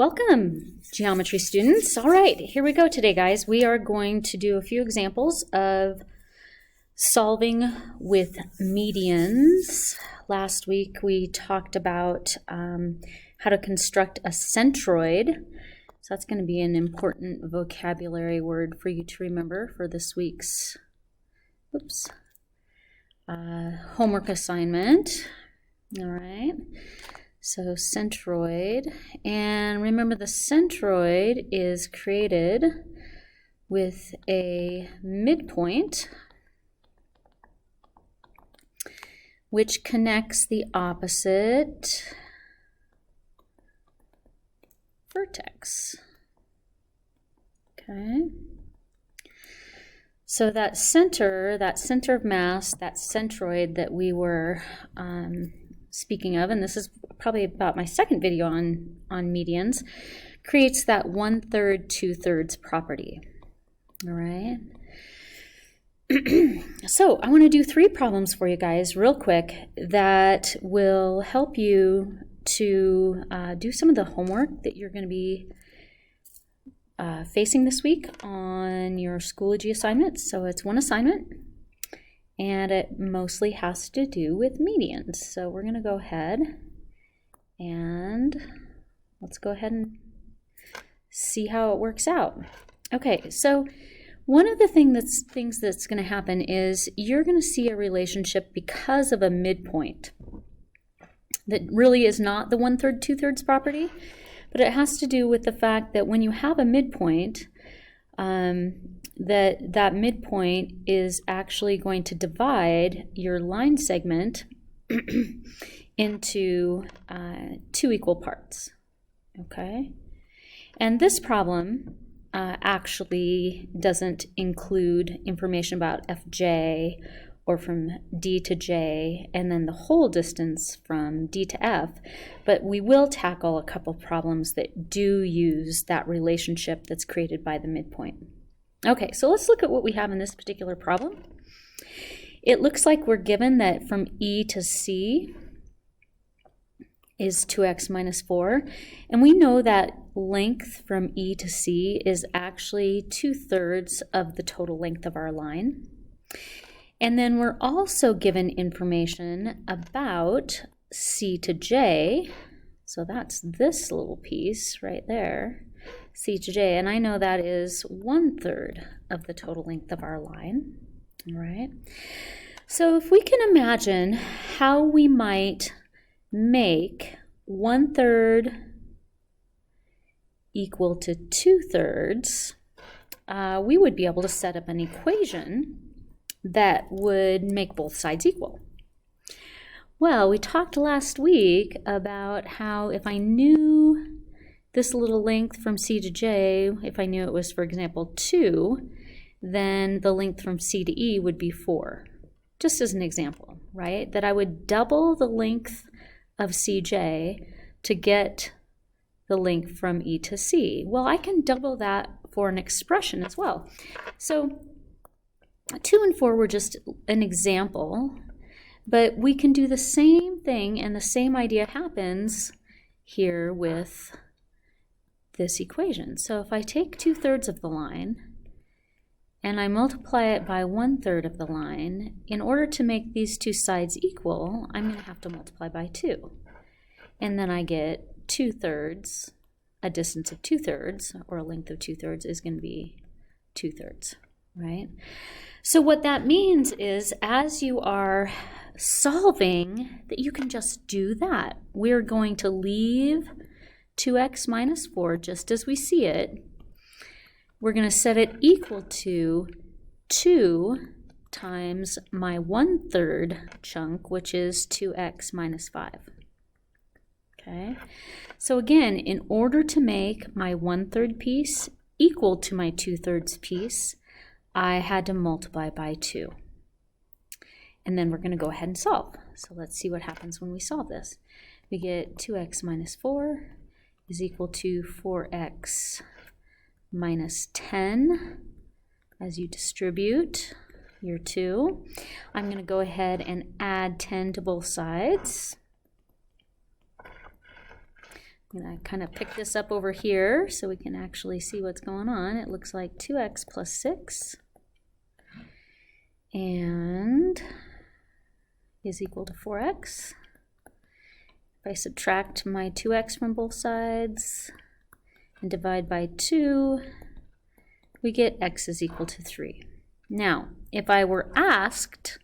Welcome, geometry students. All right, here we go today, guys. We are going to do a few examples of solving with medians. Last week we talked about how to construct a centroid. So that's going to be an important vocabulary word for you to remember for this week's homework assignment. All right. So centroid, and remember the centroid is created with a midpoint which connects the opposite vertex. Okay. So that center of mass, that centroid that we were speaking of, and this is probably about my second video on medians, creates that 1/3, 2/3 property. All right. So I want to do 3 problems for you guys real quick that will help you to do some of the homework that you're going to be facing this week on your Schoology assignments. So it's one assignment, and it mostly has to do with medians. So we're going to go ahead and let's go ahead and see how it works out. Okay, so one of the things that's going to happen is you're going to see a relationship because of a midpoint that really is not the 1/3, 2/3 property, but it has to do with the fact that when you have a midpoint, that midpoint is actually going to divide your line segment into 2 equal parts. Okay, and this problem actually doesn't include information about Fj or from D to J and then the whole distance from D to F, but we will tackle a couple problems that do use that relationship that's created by the midpoint. Okay, so let's look at what we have in this particular problem. It looks like we're given that from E to C is 2x minus 4, and we know that length from E to C is actually 2/3 of the total length of our line. And then we're also given information about C to J, so that's this little piece right there, C to J, and I know that is 1/3 of the total length of our line. All right. So if we can imagine how we might make 1/3 equal to 2/3, we would be able to set up an equation that would make both sides equal. Well, we talked last week about how if I knew this little length from C to J, if I knew it was, for example, 2, then the length from C to E would be 4. Just as an example, right? That I would double the length of CJ to get the length from E to C. Well, I can double that for an expression as well. So 2 and 4 were just an example, but we can do the same thing, and the same idea happens here with this equation. So if I take 2/3 of the line and I multiply it by 1/3 of the line, in order to make these 2 sides equal, I'm going to have to multiply by 2. And then I get 2/3, a distance of 2/3, or a length of 2/3 is going to be 2/3, right? So what that means is as you are solving, that you can just do that. We're going to leave 2x minus 4 just as we see it. We're going to set it equal to 2 times my 1/3 chunk, which is 2x minus 5. Okay, so again, in order to make my 1/3 piece equal to my 2/3 piece, I had to multiply by 2. And then we're going to go ahead and solve. So let's see what happens when we solve this. We get 2x minus 4 is equal to 4x minus 10 as you distribute your 2. I'm going to go ahead and add 10 to both sides. I'm going to kind of pick this up over here so we can actually see what's going on. It looks like 2x plus 6 and is equal to 4x. If I subtract my 2x from both sides and divide by 2, we get x is equal to 3. Now, if I were asked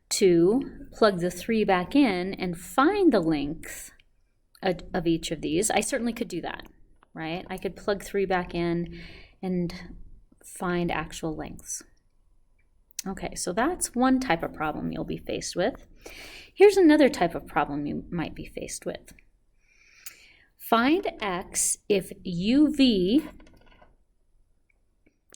to plug the 3 back in and find the length of each of these, I certainly could do that, right? I could plug 3 back in and find actual lengths. Okay, so that's one type of problem you'll be faced with. Here's another type of problem you might be faced with. Find x if uv,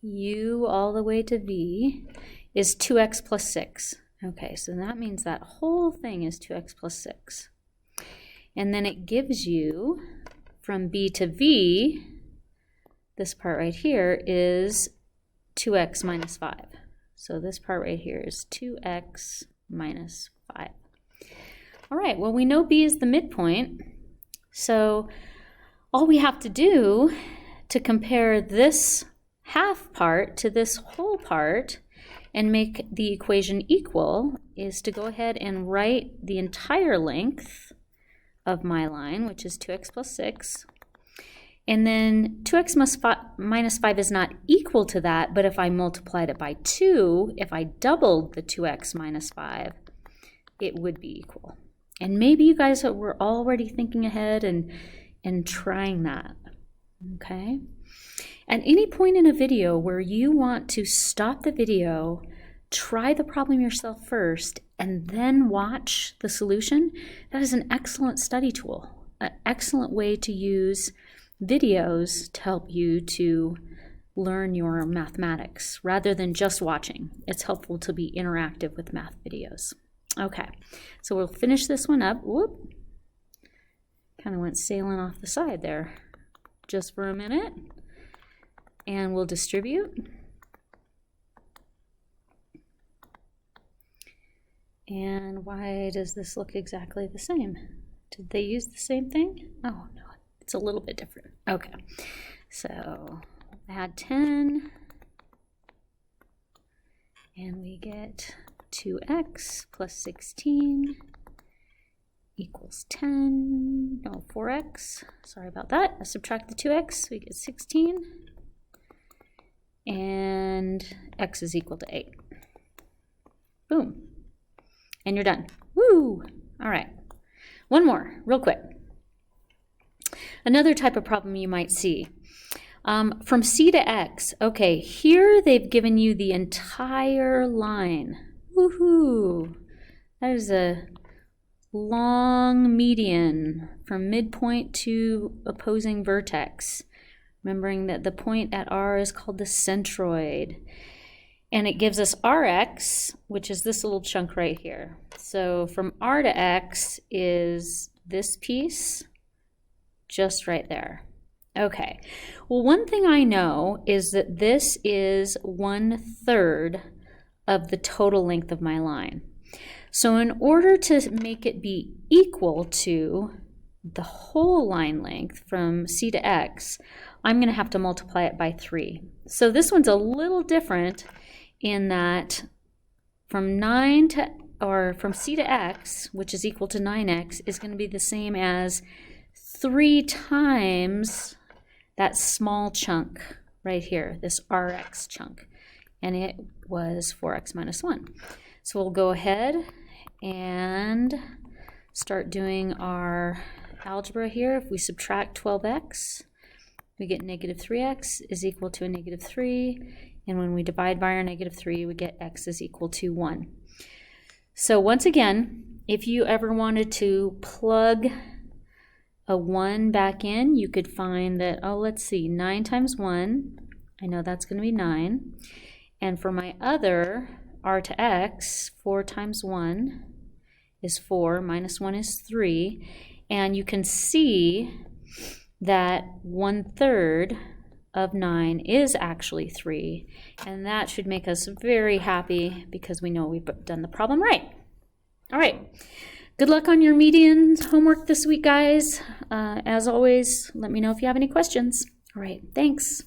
u all the way to v, is 2x plus 6. Okay, so that means that whole thing is 2x plus 6. And then it gives you, from b to v, this part right here is 2x minus 5. So this part right here is 2x minus 5. All right, well, we know b is the midpoint. So all we have to do to compare this half part to this whole part and make the equation equal is to go ahead and write the entire length of my line, which is 2x plus 6. And then 2x minus 5 is not equal to that, but if I multiplied it by 2, if I doubled the 2x minus 5, it would be equal. And maybe you guys were already thinking ahead and trying that, okay? At any point in a video where you want to stop the video, try the problem yourself first, and then watch the solution, that is an excellent study tool, an excellent way to use videos to help you to learn your mathematics rather than just watching. It's helpful to be interactive with math videos. Okay, so we'll finish this one up. Whoop, kind of went sailing off the side there just for a minute. And we'll distribute. And why does this look exactly the same? Did they use the same thing? Oh, no, it's a little bit different. Okay, so add 10, and we get 2x plus 16 equals 10, no, 4x, sorry about that. I subtract the 2x, we get 16, and x is equal to 8. Boom. And you're done. Woo! All right. One more, real quick. Another type of problem you might see. From C to X. Okay, here they've given you the entire line. Woohoo! That is a long median from midpoint to opposing vertex. Remembering that the point at R is called the centroid. And it gives us Rx, which is this little chunk right here. So from R to X is this piece, just right there. Okay, well, one thing I know is that this is 1/3 of the total length of my line. So in order to make it be equal to the whole line length from C to X, I'm going to have to multiply it by 3. So this one's a little different in that from C to X, which is equal to 9x, is going to be the same as 3 times that small chunk right here, this Rx chunk, and it was 4x minus 1. So we'll go ahead and start doing our algebra here. If we subtract 12x, we get negative 3x is equal to a negative 3, and when we divide by our negative 3, we get x is equal to 1. So once again, if you ever wanted to plug a 1 back in, you could find that, oh, let's see, 9 times 1, I know that's going to be 9. And for my other r to x, 4 times 1 is 4, minus 1 is 3. And you can see that 1/3 of 9 is actually 3. And that should make us very happy because we know we've done the problem right. All right. Good luck on your median homework this week, guys. As always, let me know if you have any questions. All right, thanks.